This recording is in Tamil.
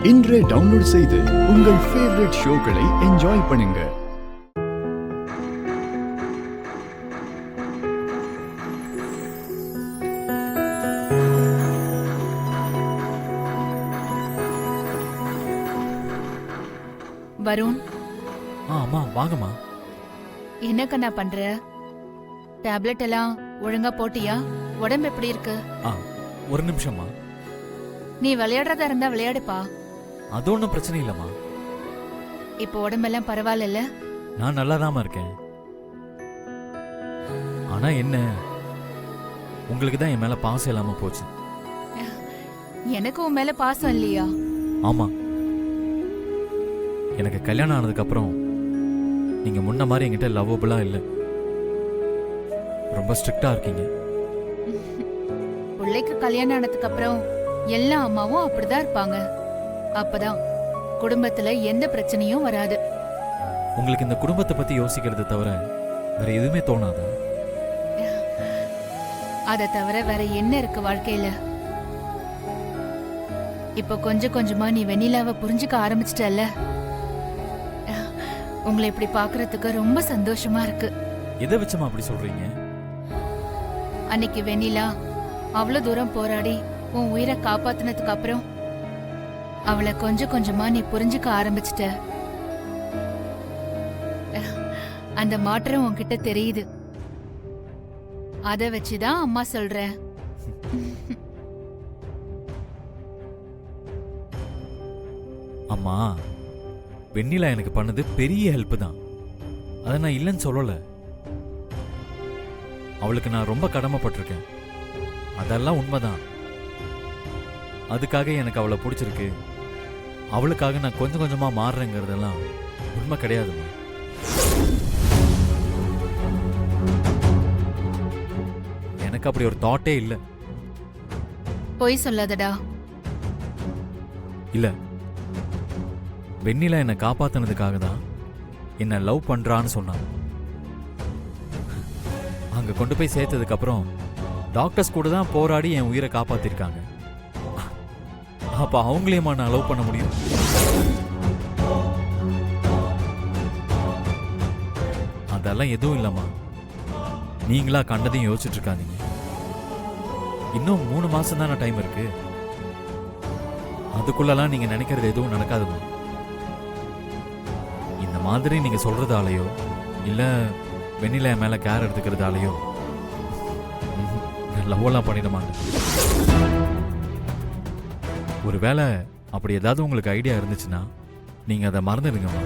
இன்றே டவுன்லோட் செய்து உங்கள் ஃபேவரட் ஷோக்களை என்ஜாய் பண்ணுங்க. வருண், அம்மா வாங்கம்மா. என்ன கண்ணா பண்ற? டேப்லெட் எல்லாம் ஒழுங்கா போட்டியா? உடம்பு எப்படி இருக்கு? ஒரு நிமிஷம்மா. நீ விளையாடுறதா இருந்தா விளையாடுப்பா. அது ஒன்றும் பிரச்சனை இல்லைம்மா. இப்போ உடம்பெல்லாம் பரவாயில்ல? நான் நல்லாதாம்மா இருக்கேன். ஆனா என்ன, உங்களுக்கு தான் என் மேல பாசம் இல்லாம போச்சு. எனக்கு உன் மேல பாசம் இல்லையா? ஆமா, எனக்கு கல்யாணம் ஆனதுக்கு அப்புறம் நீங்க முன்ன மாதிரி என்கிட்ட லவ்வபிளா இல்லை. ரொம்ப ஸ்ட்ரிக்டா இருக்கீங்க. பிள்ளைக்கு கல்யாணம் ஆனதுக்கு அப்புறம் எல்லா அம்மாவும் அப்படிதான் இருப்பாங்க. அப்பதான் குடும்பத்துல எந்த பிரச்சனையும் வராது. உங்களுக்கு இந்த குடும்பத்தை பத்தி யோசிக்கிறது தவிர வேற எதுவுமே தோணாதா? அத தவிர வேற என்ன இருக்கு வாழ்க்கையில? இப்ப கொஞ்சம் கொஞ்சமா நீ வெண்ணிலாவை புரிஞ்சுக்க ஆரம்பிச்சிட்டல்ல. உங்களை இப்படி பாக்குறதுக்கு ரொம்ப சந்தோஷமா இருக்கு. எதை வச்சமா அப்படி சொல்றீங்க? அன்னைக்கு வெண்ணிலா அவ்வளவு தூரம் போராடி உன் உயிரை காப்பாத்தினதுக்கு அப்புறம் அவளை கொஞ்சம் கொஞ்சமா நீ புரிஞ்சுக்க ஆரம்பிச்சிட்ட. அந்த மாற்றம் உன்கிட்ட தெரியுது. அத வச்சுதான் அம்மா சொல்றேன். அம்மா, வெண்ணிலா எனக்கு பண்ணது பெரிய ஹெல்ப் தான். அதை நான் இல்லைன்னு சொல்லல. அவளுக்கு நான் ரொம்ப கடமைப்பட்டிருக்கேன். அதெல்லாம் உண்மைதான். அதுக்காக எனக்கு அவளை பிடிச்சிருக்கு, அவளுக்காக நான் கொஞ்சம் கொஞ்சமா மாறுறேங்கிறதெல்லாம் உண்மை கிடையாதுமா. எனக்கு அப்படி ஒரு தாட்டே இல்லை. பொய் சொல்லாதடா. இல்ல, வெண்ணிலா என்னை காப்பாத்தினதுக்காக தான் என்ன லவ் பண்றான்னு சொன்னான். அங்க கொண்டு போய் சேர்த்ததுக்கு அப்புறம் டாக்டர்ஸ் கூட தான் போராடி என் உயிரை காப்பாத்திருக்காங்க. அப்ப அவங்களையுமா நான் லவ் பண்ண முடியும்? அதெல்லாம் எதுவும் இல்லம்மா. நீங்களா கண்டதையும் யோசிச்சுட்டு இருக்காதீங்க. இன்னும் 3 மாசம் தானே டைம் இருக்கு. அதுக்குள்ளலாம் நீங்க நினைக்கிறது எதுவும் நடக்காதுமா. இந்த மாதிரி நீங்க சொல்றதாலேயோ இல்ல வெண்ணிலா மேல கேர் எடுத்துக்கிறதாலேயோ லவ்வெல்லாம் பண்ணிட மாட்டேன். ஒருவேளை அப்படி ஏதாவது உங்களுக்கு ஐடியா இருந்துச்சுன்னா நீங்க அதை மறந்துடுங்கம்மா.